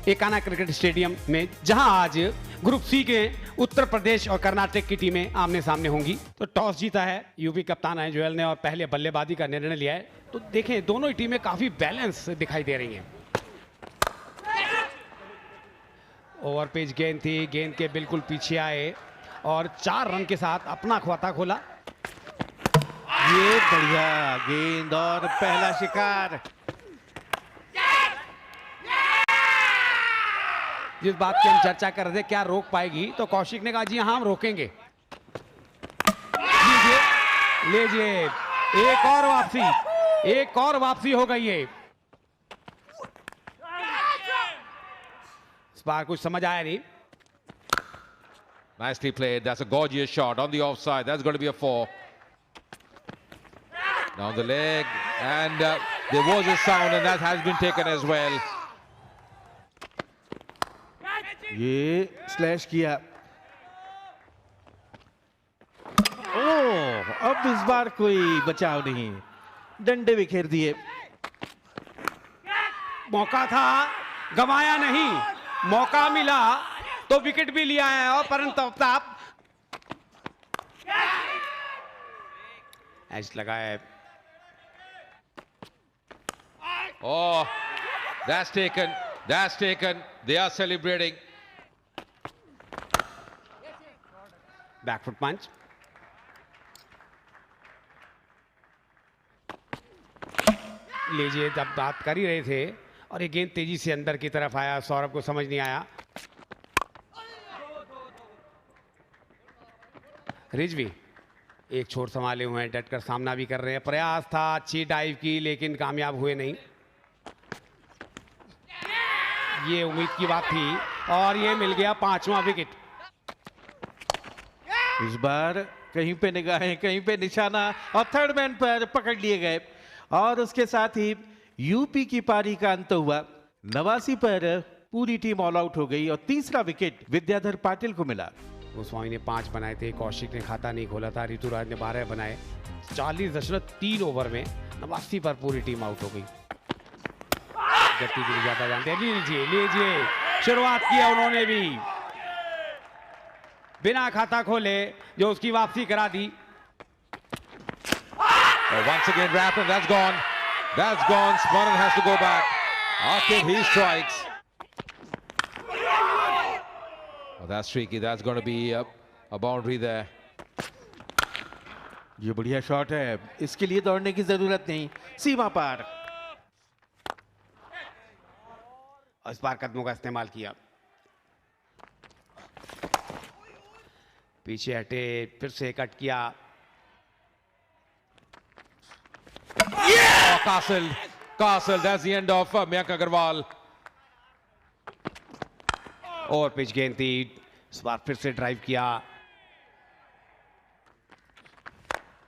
Ekana cricket stadium में, जहां आज ग्रुप सी के उत्तर प्रदेश और कर्नाटक की टीमें आमने सामने होंगी। तो टॉस जीता है यूपी कप्तान है जोयल ने और पहले बल्लेबाजी का निर्णय लिया है। तो देखें दोनों ही टीमें काफी बैलेंस दिखाई दे रही हैं। ओवर पिच गेंद थी, गेंद के बिल्कुल पीछे आए और 4 रन के साथ अपना खाता खोला। ये बढ़िया गेंद और पहला शिकार। जिस बात की हम चर्चा कर रहे थे क्या रोक पाएगी, तो कौशिक ने कहा जी हाँ हम रोकेंगे। लीजिए लीजिए, एक और वापसी हो गई है। इस बार कुछ समझ आया नहीं। Nicely played. That's a gorgeous shot on the offside. That's going to be a 4. Down the leg, and there was a sound, and that has been taken as well. ये स्लैश किया। ओह, अब इस बार कोई बचाव नहीं, डंडे बिखेर दिए। मौका था, गंवाया नहीं, मौका मिला तो विकेट भी लिया है और परंतु ऐसा लगा है। Oh, that's taken. That's taken. They are celebrating. Back foot punch. लीजिए, जब बात कर ही रहे थे और ये गेंद तेजी से अंदर की तरफ आया, सौरभ को समझ नहीं आया। रिजवी एक छोर संभाले हुए हैं, डटकर सामना भी कर रहे हैं। प्रयास था, अच्छी डाइव की लेकिन कामयाब हुए नहीं। ये उम्मीद की बात थी और ये मिल गया 5वां विकेट। इस बार कहीं पे निगाहें, कहीं पे निशाना और थर्ड मैन पर पकड़ लिए गए और उसके साथ ही यूपी की पारी का अंत हुआ। 89 पर पूरी टीम ऑल आउट हो गई और तीसरा विकेट विद्याधर पाटिल को मिला। गोस्वामी ने 5 बनाए थे, कौशिक ने खाता नहीं खोला था, ऋतुराज ने 12 बनाए। 40.3 ओवर में 89 पर पूरी टीम आउट हो गई। गति के लिए ज्यादा जानते हैं। लीजिए लीजिए, शुरुआत किया उन्होंने भी, बिना खाता खोले जो उसकी वापसी करा दी। Once again, Rappin, that's gone. That's gone. Smaran has to go back. After he strikes. Oh, that's tricky. That's going to be a boundary there. ये बढ़िया शॉट है, इसके लिए दौड़ने की जरूरत नहीं, सीमा पार। इस बार कदमों का इस्तेमाल किया, पीछे हटे, फिर से कट किया। Oh, Castle. That's the end of Mayank Agarwal. और पिच गेंद थी, इस बार फिर से ड्राइव किया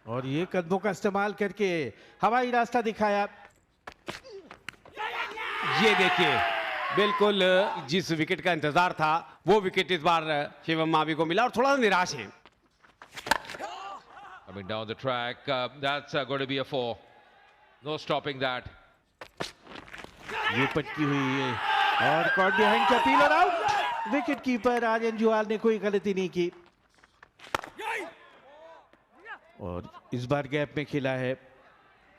और ये कदमों का इस्तेमाल करके हवाई रास्ता दिखाया। ये देखिए, बिल्कुल जिस विकेट का इंतजार था वो विकेट इस बार शिवम मावी को मिला और थोड़ा निराश है। Coming down the track, that's going to be a 4. No stopping that. ये पटकी हुई है और कॉट बिहाइंड का अपील और out. Wicket keeper Aryan Juyal ने कोई गलती नहीं की और इस बार गैप में खेला है।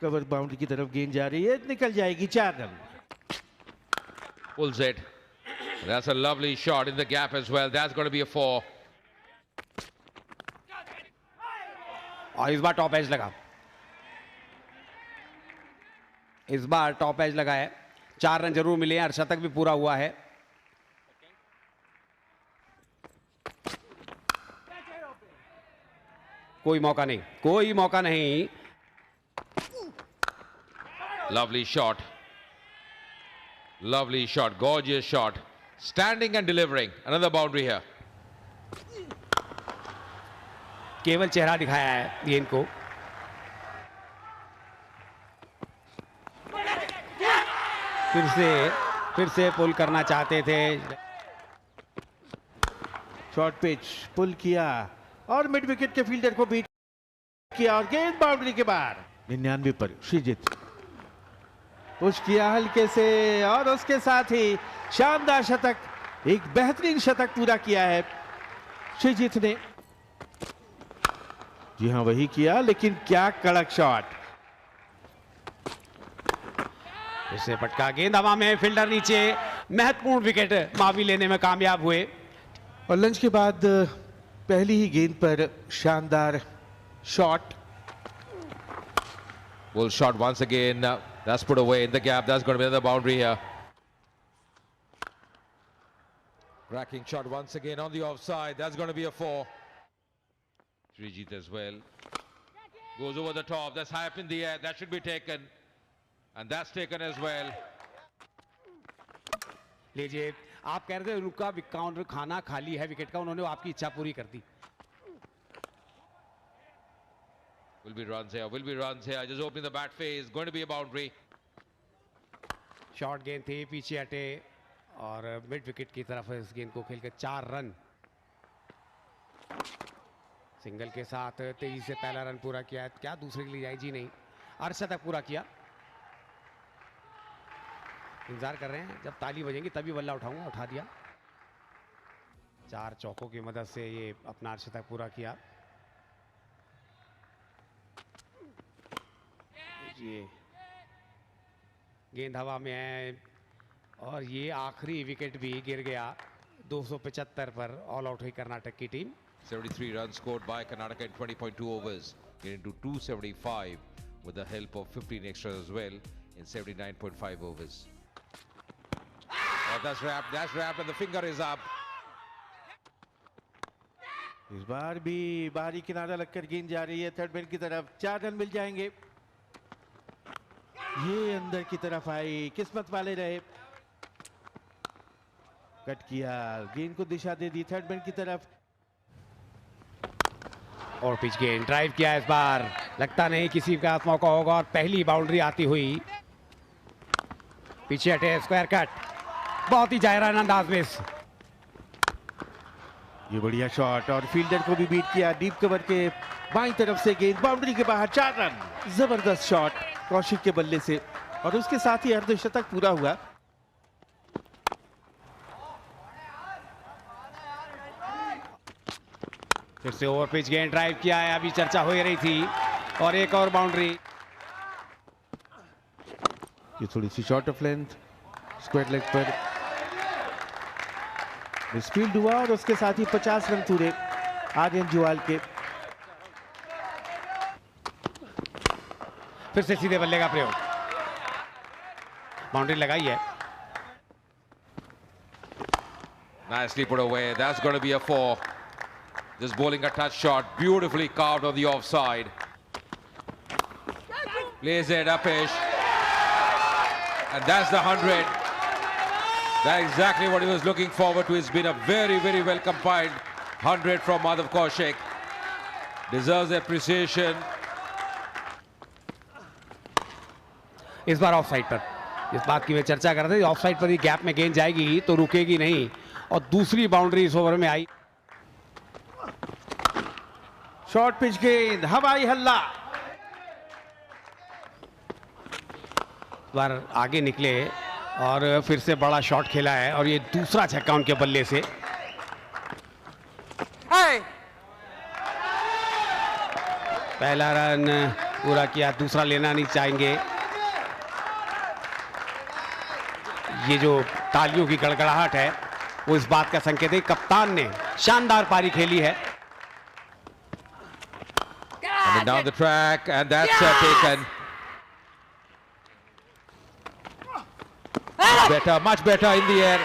कवर बाउंड्री की तरफ गेंद जा रही है, निकल जाएगी। 4 run. Pulls it. That's a lovely shot in the gap as well. That's going to be a 4. और इस बार टॉप एज लगा, इस बार टॉप एज लगा है। 4 रन जरूर मिले हैं, अर्धशतक भी पूरा हुआ है। कोई मौका नहीं, कोई मौका नहीं। Lovely shot. Lovely shot. Gorgeous shot. Standing and delivering. Another boundary here. केवल चेहरा दिखाया है गेंद को। फिर से पुल करना चाहते थे। शॉर्ट पिच पुल किया और मिड विकेट के फील्डर को बीट किया और गेंद बाउंड्री के बाहर। 99 पर श्रीजीत। पुश किया हल्के से और उसके साथ ही शानदार शतक, एक बेहतरीन शतक पूरा किया है श्रीजीत ने। जी हां, वही किया, लेकिन क्या कड़क शॉट। इससे पटका गेंद हवा में, फील्डर नीचे, महत्वपूर्ण विकेट मावी लेने में कामयाब हुए। और लंच के बाद पहली ही गेंद पर शानदार shot. Well shot once again. That's put away in the gap. That's going to be another boundary here. Cracking shot once again on the offside. That's going to be a 4. Srijit as well. Goes over the top. That's high up in the air. That should be taken. And that's taken as well. लीजिए, आप कह रहे थे उनका counter खाना खाली है wicket का, उन्होंने आपकी इच्छा पूरी कर दी। Will be runs here. Will be runs here. Just opening the bat phase. Going to be a boundary. Short गेंद थी, पीछे हटे और मिड विकेट की तरफ इस गेंद को खेलकर 4 रन। सिंगल के साथ तेजी से पहला रन पूरा किया। क्या दूसरे के लिए जाए? जी नहीं, अर्धशतक पूरा किया। इंतजार कर रहे हैं जब ताली बजेंगी तभी बल्ला उठाऊंगा, उठा दिया। 4 चौकों की मदद से ये अपना अर्धशतक पूरा किया। ये गेंद हवा में है और ये आखिरी विकेट भी गिर गया 275 पर। ऑल आउट हुई कर्नाटक की team. 73 runs scored by Karnataka in 20.2 overs. Getting to 275 with the help of 15 extras as well in 79.5 overs. Oh, that's wrapped and the finger is up. इस बार भी बाहरी किनारा लगकर गेंद जा रही है थर्ड मैन की तरफ। 4 रन मिल जाएंगे। ये अंदर की तरफ आई, किस्मत वाले रहे। कट किया, गेंद को दिशा दे दी थर्ड मैन की तरफ। और पिच गेंद ड्राइव किया इस बार, लगता नहीं किसी का मौका होगा और पहली बाउंड्री आती हुई। पीछे हटे, स्क्वायर कट, बहुत ही जायराना अंदाज में। ये बढ़िया शॉट और फील्डर को भी बीट किया। डीप कवर के बाईं तरफ से गेंद बाउंड्री के बाहर। 4 रन। जबरदस्त शॉट कौशिक के बल्ले से और उसके साथ ही अर्धशतक पूरा हुआ। फिर से ओवर पिच गेंद ड्राइव किया है, अभी चर्चा हो ही रही थी। और एक और बाउंड्री। ये थोड़ी सी short of length square leg पर मिसफील्ड हुआ और उसके साथ ही 50 रन पूरे आर्यन जुआल के। फिर से सीधे बल्ले का प्रयोग, बाउंड्री लगाई है। Nicely put away. That's going to be a 4. Just bowling a touch shot, beautifully carved on the offside. Plays it upish, and that's the 100. That's exactly what he was looking forward to. It's been a very, very well compiled 100 from Madhav Kaushik. Deserves appreciation. इस बार of side पर, इस बात की मैं चर्चा कर रहे थे, ऑफ साइड पर ही गैप में गेंद जाएगी तो रुकेगी नहीं। और दूसरी बाउंड्री इस ओवर में आई। शॉर्ट पिच गेंद, हवाई हल्ला। बार आगे निकले और फिर से बड़ा शॉट खेला है और ये दूसरा छक्का उनके बल्ले से। पहला रन पूरा किया, दूसरा लेना नहीं चाहेंगे। ये जो तालियों की गड़गड़ाहट है वो इस बात का संकेत है कप्तान ने शानदार पारी खेली है। Coming down the track, and that's taken. Much better in the air,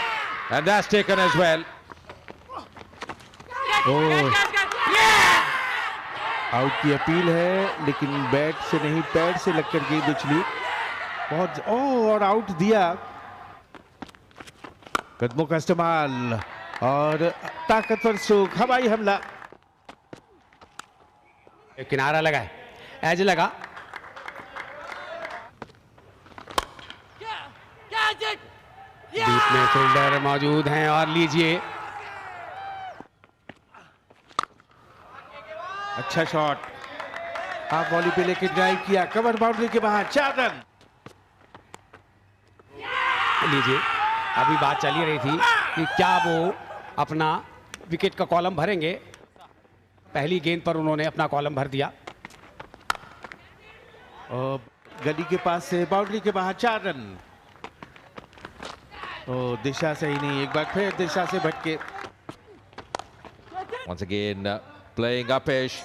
and that's taken as well. Out की अपील है लेकिन बैट से नहीं पैड से लगकर गेंद उछली। बहुत और आउट दिया। कदमों का इस्तेमाल और ताकतवर स्ट्रोक, हवाई हमला। किनारा लगा है, एज लगा। बीच में फील्डर मौजूद हैं और लीजिए, अच्छा शॉट, हाफ वॉली पे लेके ड्राइव किया, कवर बाउंड्री के बाहर। 4 रन। लीजिए, अभी बात चली रही थी कि क्या वो अपना विकेट का कॉलम भरेंगे। पहली गेंद पर उन्होंने अपना कॉलम भर दिया। और गली के पास से बाउंड्री के बाहर 4 रन। दिशा सही नहीं, एक बार फिर दिशा से भटके। Once again, playing Upish.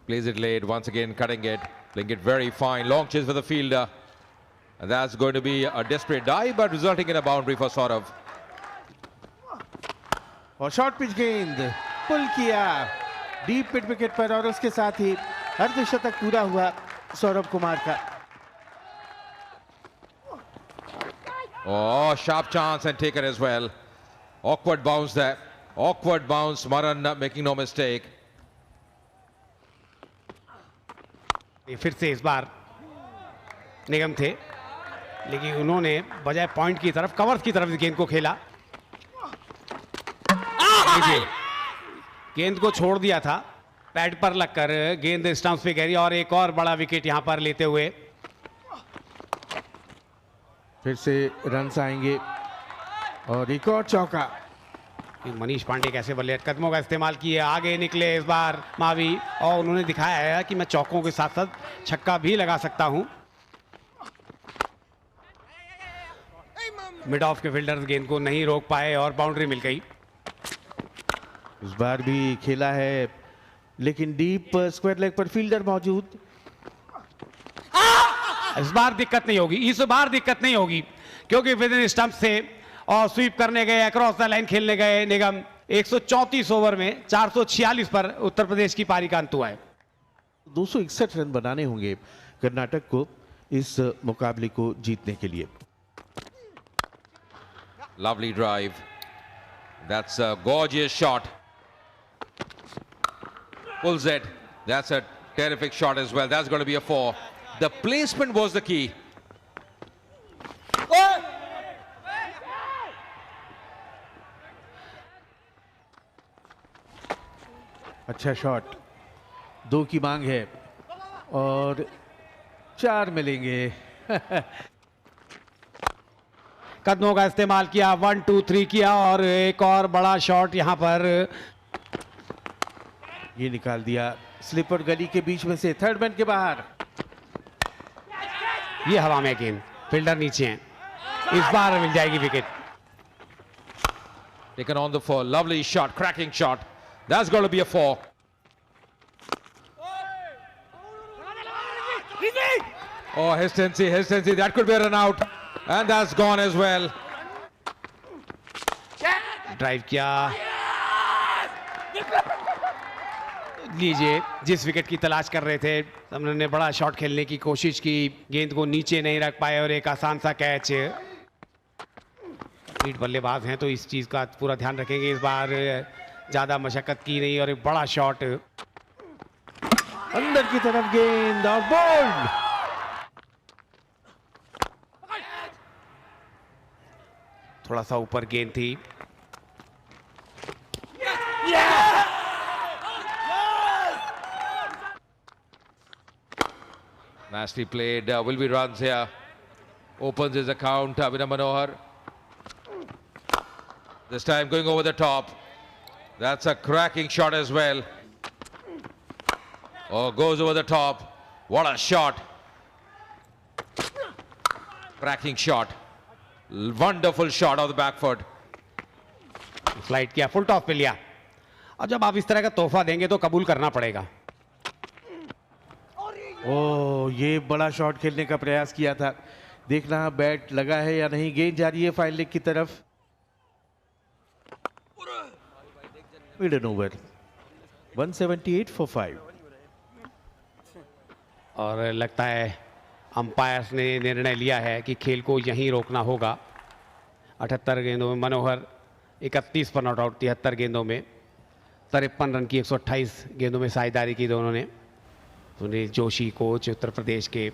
Plays it late, once again cutting it, playing it very fine. Long chase for the fielder. And that's going to be a desperate dive, but resulting in a boundary for Saurav. और short pitch गेंद पुल किया deep mid wicket पर, और उसके साथ ही अर्धशतक पूरा हुआ सौरभ कुमार का। Oh, sharp chance and taken as well. Awkward bounce there. Awkward bounce. Maran making no mistake. फिर से इस बार निगम थे, लेकिन उन्होंने बजाय पॉइंट की तरफ कवर्स की तरफ गेंद को खेला। गेंद को छोड़ दिया था, पैड पर लगकर गेंद स्टंप्स पे गिरी और एक और बड़ा विकेट यहां पर लेते हुए फिर से रन्स आएंगे और एक और चौका। मनीष पांडे कैसे बल्लेबाज कदमों का इस्तेमाल किए, आगे निकले इस बार मावी, और उन्होंने दिखाया है कि मैं चौकों के साथ साथ छक्का भी लगा सकता हूं। मिड ऑफ के फील्डर्स गेंद को नहीं रोक पाए और बाउंड्री मिल गई। इस बार भी खेला है, लेकिन डीप स्क्वायर लेग पर फील्डर मौजूद। इस बार दिक्कत नहीं होगी, इस बार दिक्कत नहीं होगी, क्योंकि विद इन स्टंप से और स्वीप करने गए, अक्रॉस द लाइन खेलने गए निगम। 134 ओवर में 446 पर उत्तर प्रदेश की पारी का अंत हुआ है। 261 रन बनाने होंगे कर्नाटक को इस मुकाबले को जीतने के लिए। Lovely drive. That's a gorgeous shot. Pulls it. That's a terrific shot as well. That's going to be a 4. The placement was the key. अच्छा शॉट, 2 की मांग है और 4 मिलेंगे। कदमों का इस्तेमाल किया, 1 2 3 किया और एक और बड़ा शॉट यहां पर ये निकाल दिया स्लिपर गली के बीच में से, थर्ड मैन के बाहर। ये हवा में गेंद, फील्डर नीचे हैं, इस बार मिल जाएगी wicket. Taken on the 4. Lovely shot. Cracking shot. That's going to be a 4. Oh, hesitancy. That could be a run out. And that's gone as well. Drive किया, लीजिए, जिस विकेट की तलाश कर रहे थे उन्होंने बड़ा शॉट खेलने की कोशिश की, गेंद को नीचे नहीं रख पाए और एक आसान सा कैच। लीड बल्लेबाज हैं तो इस चीज का पूरा ध्यान रखेंगे। इस बार ज्यादा मशक्कत की नहीं और एक बड़ा शॉट अंदर की तरफ गेंद और बोल्ड। थोड़ा सा ऊपर गेंद थी। Nicely played. Will be runs here. Opens his account. Abhinav Manohar. This time going over the top. That's a cracking shot as well. Oh, goes over the top. What a shot. Cracking shot. Wonderful shot of the back foot. Slide किया, full toss पे लिया। और जब आप इस तरह का तोहफा देंगे तो कबूल करना पड़ेगा। ओह, ये बड़ा शॉट खेलने का प्रयास किया था, देखना बैट लगा है या नहीं। गेंद जा रही है फाइन लेग की तरफ। मिडन ओवर, 178 for 5। और लगता है अंपायर्स ने निर्णय लिया है कि खेल को यहीं रोकना होगा। 78 गेंदों में मनोहर 31 पर नॉट आउट, 73 गेंदों में 53 रन की 128 गेंदों में साझेदारी की दोनों ने। सुनील जोशी कोच उत्तर प्रदेश के,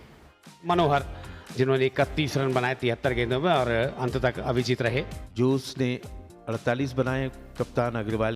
मनोहर जिन्होंने 31 रन बनाए 73 गेंदों में और अंत तक अविजित रहे। जोश ने 48 बनाए, कप्तान अग्रवाल